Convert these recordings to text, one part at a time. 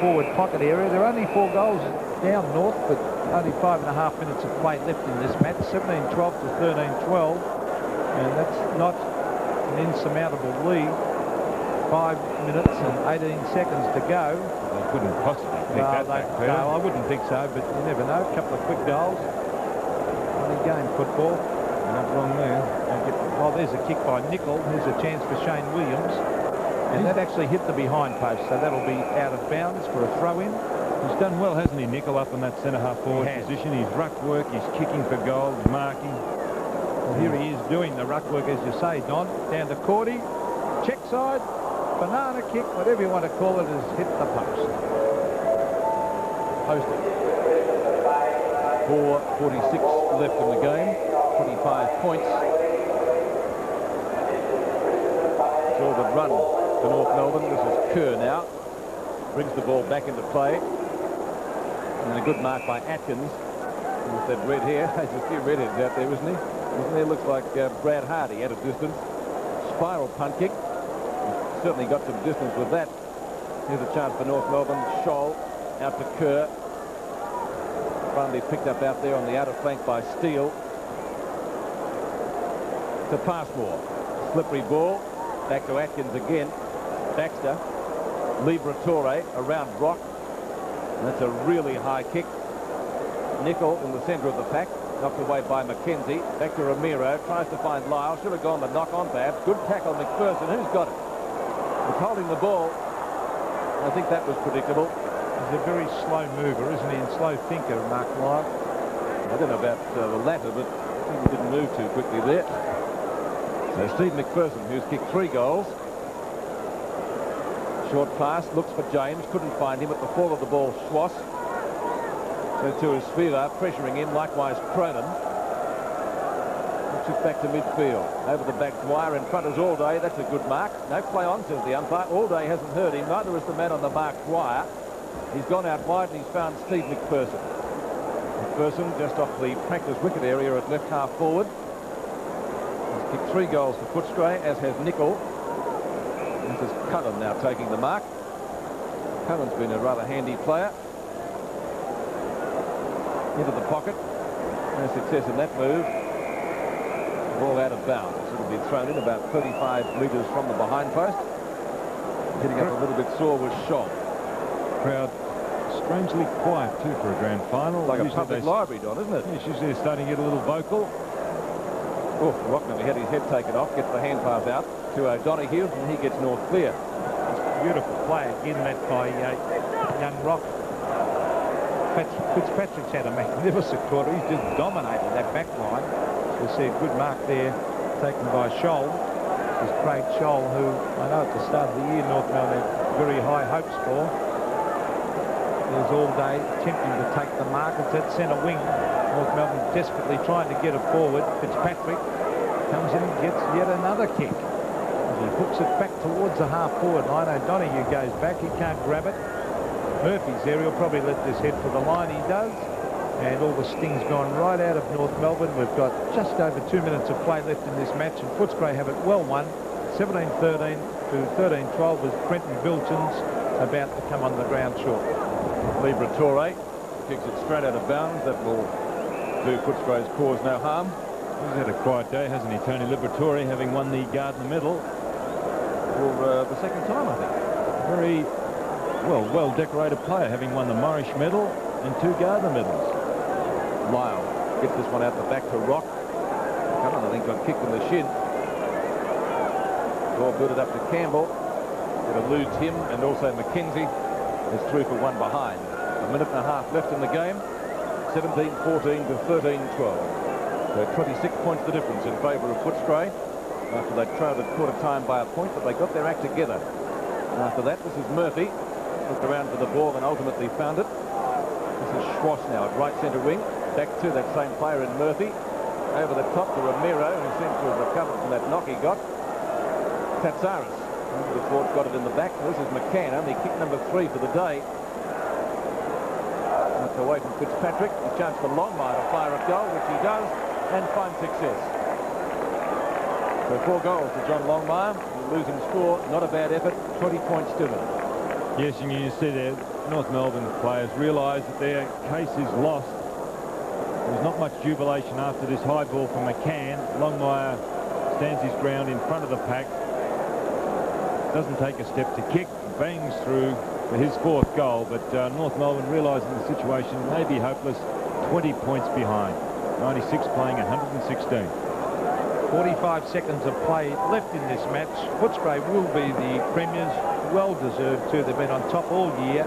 forward pocket area. There are only 4 goals down north, but only 5.5 minutes of play left in this match. 17-12 to 13-12, and that's not an insurmountable lead. 5 minutes and 18 seconds to go. They couldn't possibly pick that back, Peter. No, I wouldn't think so, but you never know. A couple of quick goals. Only game football. Not wrong there. Oh, there's a kick by Nicol. Here's a chance for Shane Williams. And that actually hit the behind post, so that'll be out of bounds for a throw-in. He's done well, hasn't he, Nicol, up in that centre-half forward position. He's ruck work, he's kicking for goal, marking. Well, here he is doing the ruck work, as you say, Don. Down to Cordy. Check side. Banana kick, whatever you want to call it, has hit the post. Posted. 4:46 left in the game. 25 points. Forward run for North Melbourne. This is Kerr now. Brings the ball back into play. And a good mark by Atkins. With that red hair. There's a few redheads out there, isn't he? Isn't there? Looks like Brad Hardy at a distance. Spiral punt kick. Certainly got some distance with that. Here's a chance for North Melbourne. Scholl out to Kerr. Finally picked up out there on the outer flank by Steele. To Passmore. Slippery ball. Back to Atkins again. Baxter. Liberatore around Rock. And that's a really high kick. Nicol in the centre of the pack. Knocked away by Mackenzie. Back to Ramiro. Tries to find Lyle. Should have gone the knock on perhaps. Good tackle McPherson. Who's got it? He's holding the ball. I think that was predictable. He's a very slow mover, isn't he? And slow thinker, Mark Lyle. I don't know about the latter, but I think he didn't move too quickly there. So Steve McPherson, who's kicked 3 goals. Short pass, looks for James, couldn't find him at the fall of the ball. Schwass. So to his Spivak, pressuring in, likewise Cronin. Puts it back to midfield. Over the back, Dwyer in front is Allday. That's a good mark. No play on, says the umpire. Allday hasn't heard him, neither has the man on the mark, Dwyer. He's gone out wide and he's found Steve McPherson. McPherson just off the practice wicket area at left half forward. He's kicked 3 goals for Footscray, as has Nicol. This is Cullen now taking the mark. Cullen's been a rather handy player. Into the pocket. No success in that move. Ball out of bounds. It'll be thrown in about 35 metres from the behind post. Hitting up a little bit sore was Scholl. Crowd strangely quiet too for a grand final. Like usually a public library, Don, isn't it? Usually they're starting to get a little vocal. Oh, Rockman had his head taken off, gets the hand pass out to O'Donoghue, and he gets North clear. Beautiful play again, that by young Rock. Fitzpatrick's had a magnificent quarter. He's just dominated that back line. You see a good mark there taken by Scholl. This is Craig Scholl, who I know at the start of the year North Melbourne had very high hopes for. There's Allday attempting to take the mark. It's at centre wing. North Melbourne desperately trying to get it forward. Fitzpatrick comes in and gets yet another kick. As he hooks it back towards the half-forward line. O'Donoghue goes back. He can't grab it. Murphy's there. He'll probably let this head for the line. He does. And all the sting's gone right out of North Melbourne. We've got just over 2 minutes of play left in this match. And Footscray have it well won. 17-13 to 13-12 with Quentin Bilton's about to come on the ground short. Liberatore kicks it straight out of bounds. That will do Footscray's cause no harm. He's had a quiet day, hasn't he, Tony Liberatore, having won the Gardner medal for the second time, I think. Very well decorated player, having won the Morrish medal and 2 Gardner medals. Lyle gets this one out the back to Rock. Come on, I think got kicked in the shin. Ball built it up to Campbell. It eludes him, and also Mackenzie is through for 1 behind. A minute and a half left in the game. 17-14 to 13-12. So 26 points the difference in favour of Footscray after they trailed at quarter time by a point, but they got their act together. After that, this is Murphy. Looked around for the ball and ultimately found it. This is Schwass now at right centre wing. Back to that same player in Murphy. Over the top to Ramiro, who seems to have recovered from that knock he got. Tatsaris. The Fort got it in the back. This is McCann, only kick number 3 for the day. That's away from Fitzpatrick. A chance for Longmire to fire a goal, which he does, and find success. So 4 goals to John Longmire. Losing score, not a bad effort. 20 points to them. Yes, and you see there, North Melbourne players realise that their case is lost. There's not much jubilation after this high ball from McCann. Longmire stands his ground in front of the pack. Doesn't take a step to kick. Bangs through for his 4th goal. But North Melbourne, realising the situation may be hopeless, 20 points behind. 96 playing 116. 45 seconds of play left in this match. Footscray will be the premiers. Well deserved too. They've been on top all year.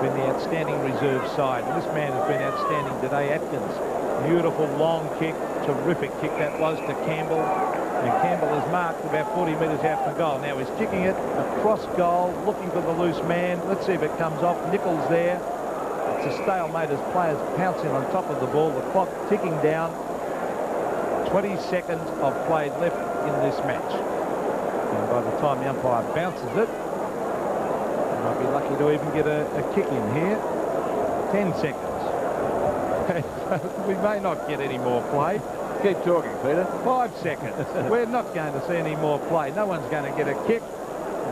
Been the outstanding reserve side. And this man has been outstanding today. Atkins, beautiful long kick, terrific kick that was to Campbell. And Campbell is marked about 40 metres out from goal. Now he's kicking it across goal, looking for the loose man. Let's see if it comes off. Nichols there. It's a stalemate as players pouncing on top of the ball. The clock ticking down. 20 seconds of play left in this match. And by the time the umpire bounces it, might be lucky to even get a kick in here. 10 seconds. We may not get any more play. Keep talking, Peter. 5 seconds. We're not going to see any more play. No one's going to get a kick.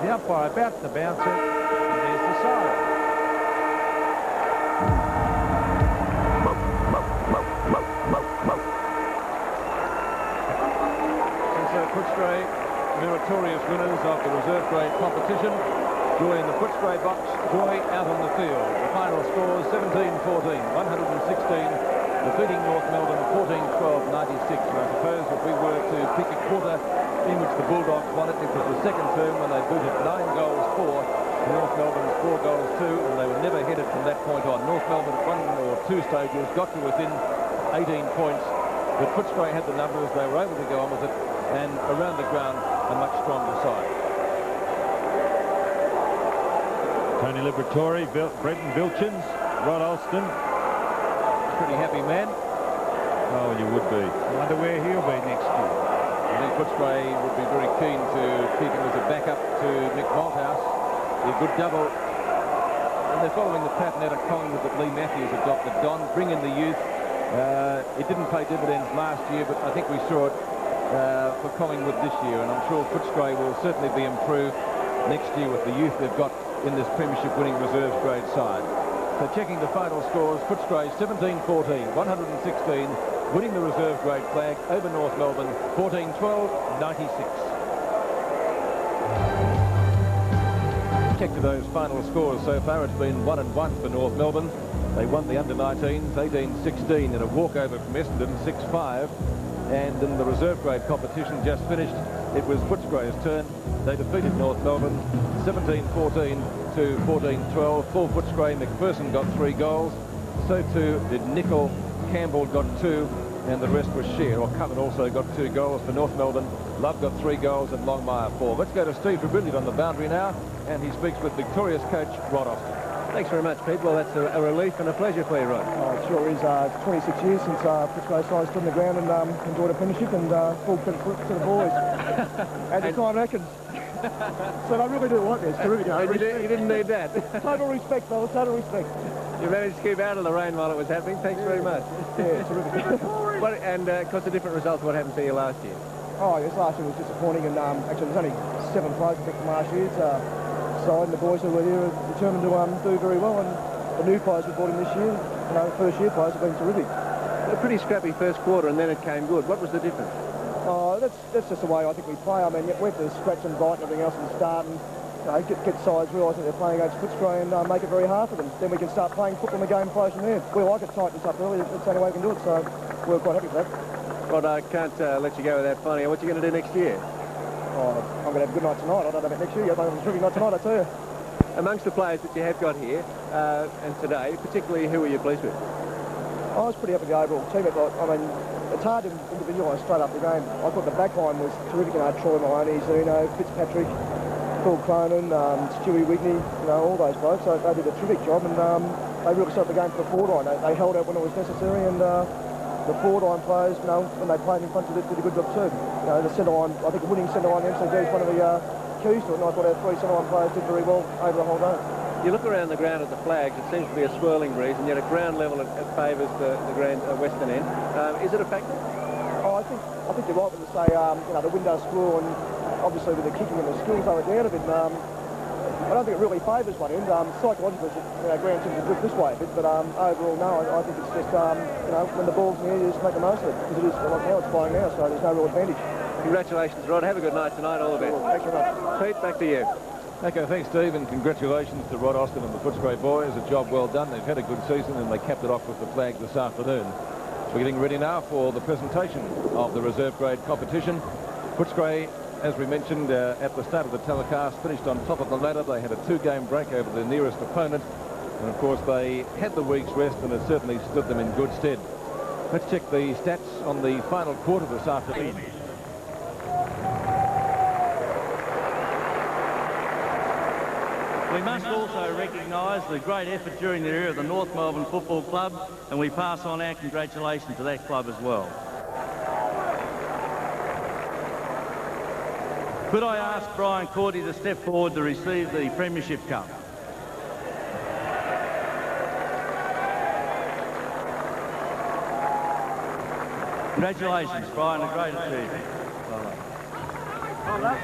The umpire about to bounce it. And there's the siren. Footscray, meritorious winners of the reserve grade competition. Joy in the Footscray box, joy out on the field. The final scores 17-14, 116, defeating North Melbourne 14-12, 96. And I suppose if we were to pick a quarter in which the Bulldogs won it, it was the second term when they booted 9 goals 4. North Melbourne's 4 goals 2, and they were never headed from that point on. North Melbourne at 1 or 2 stages got to within 18 points, but Footscray had the numbers. They were able to go on with it, and around the ground a much stronger side. Tony Liberatore, Brenton Vilchins, Rod Alston. Pretty happy man. Oh, you would be. I wonder where he'll be next year. I think Footscray would be very keen to keep him as a backup to Nick Malthouse. A good double. And they're following the pattern out of Collingwood that Lee Matthews adopted. Don, bring in the youth. It didn't pay dividends last year, but I think we saw it for Collingwood this year, and I'm sure Footscray will certainly be improved next year with the youth they've got in this premiership winning reserves grade side. So checking the final scores, Footscray 17-14, 116, winning the reserve grade flag over North Melbourne 14-12, 96. Check to those final scores so far. It's been 1-1 for North Melbourne. They won the under-19s 18-16 in a walkover from Essendon 6-5. And in the reserve grade competition just finished, it was Footscray's turn. They defeated North Melbourne 17-14 to 14-12. For Footscray, McPherson got 3 goals. So too did Nicol. Campbell got 2, and the rest was shared. Or Cullen also got 2 goals for North Melbourne. Love got 3 goals and Longmire 4. Let's go to Steve Trabrillion on the boundary now, and he speaks with victorious coach Rod Austin. Thanks very much, Pete. Well, that's a relief and a pleasure for you, Rod. Oh, it sure is. 26 years since Footscray side stood on the ground and enjoyed a premiership, and full credit to the boys. As the time reckons. So I really do like this. Terrific. You didn't need that. Total respect, fellas. Total respect. You managed to keep out of the rain while it was happening. Thanks very much. Yeah, terrific. And of course, a different result to what happened to you last year. Oh, yes, last year was disappointing, and actually there's only 7 players picked from last year's side, and the boys who were here are determined to do very well, and the new players we brought in this year, you know, first-year players have been terrific. A pretty scrappy first quarter, and then it came good. What was the difference? Oh, that's just the way I think we play. I mean, we have to scratch and bite and everything else and start and get sides realising they're playing against Footscray and make it very hard for them. Then we can start playing football in the game flows from there. We like it, tighten this up early. It's the only way we can do it, so we're quite happy with that. Rod, I can't let you go without finding out what you're going to do next year. Oh, I'm going to have a good night tonight. I don't know about next year yet. I'm going to have a terrific night tonight, I tell you. Amongst the players that you have got here and today, particularly who were you pleased with? I was pretty happy with the overall team. I mean, it's hard to individualise straight up the game. I thought the back line was terrific. You know, Troy Maloney, Zeno, Fitzpatrick, Phil Cronin, Stewie Wigney, you know, all those blokes. So they did a terrific job, and they really set up the game for the forward line. They held out when it was necessary, and the forward line players, you know, when they played in front of it, did a good job too. You know, the centre line, I think the winning centre line MCG is one of the keys to it, and I thought our 3 centre line players did very well over the whole day. You look around the ground at the flags, it seems to be a swirling breeze, and yet at ground level it favours the grand western end. Is it a factor? Oh, I think you're right when you say, you know, the wind does swirl, and obviously with the kicking and the skills they were down a bit. I don't think it really favours one end. Psychologically, Graham seems to flip this way a bit, but overall, no, I think it's just, when the ball's in the air, you just make the most of it. Because it is, like now, it's flying now, so there's no real advantage. Congratulations, Rod. Have a good night tonight. All the best. Thanks very much. Pete, back to you. Okay, thanks, Steve, and congratulations to Rod Austin and the Footscray boys. A job well done. They've had a good season, and they capped it off with the flag this afternoon. We're getting ready now for the presentation of the reserve grade competition. Footscray, as we mentioned at the start of the telecast, finished on top of the ladder. They had a 2-game break over their nearest opponent, and of course they had the week's rest, and it certainly stood them in good stead. Let's check the stats on the final quarter this afternoon. We must also recognise the great effort during the year of the North Melbourne Football Club, and we pass on our congratulations to that club as well. Could I ask Brian Cordy to step forward to receive the Premiership Cup? Congratulations, Brian, a great achievement. Well done. Well done.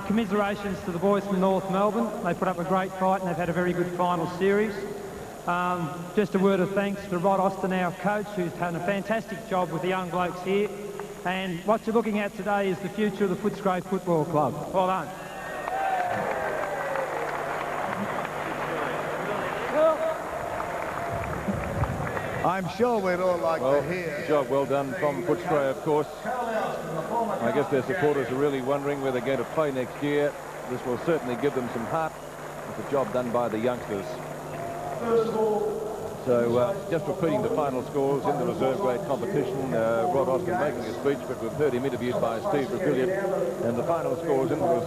Commiserations to the boys from North Melbourne. They put up a great fight and they've had a very good final series. Just a word of thanks to Rod Austin, our coach, who's done a fantastic job with the young blokes here. And what you're looking at today is the future of the Footscray Football Club. Well done. I'm sure we'd all like to hear. Job well done from Footscray, of course. I guess their supporters are really wondering where they're going to play next year. This will certainly give them some heart. It's a job done by the youngsters. So just repeating the final scores in the reserve grade competition, Rod Austin making a speech, but we've heard him interviewed by Steve Brazilian, and the final scores in the reserve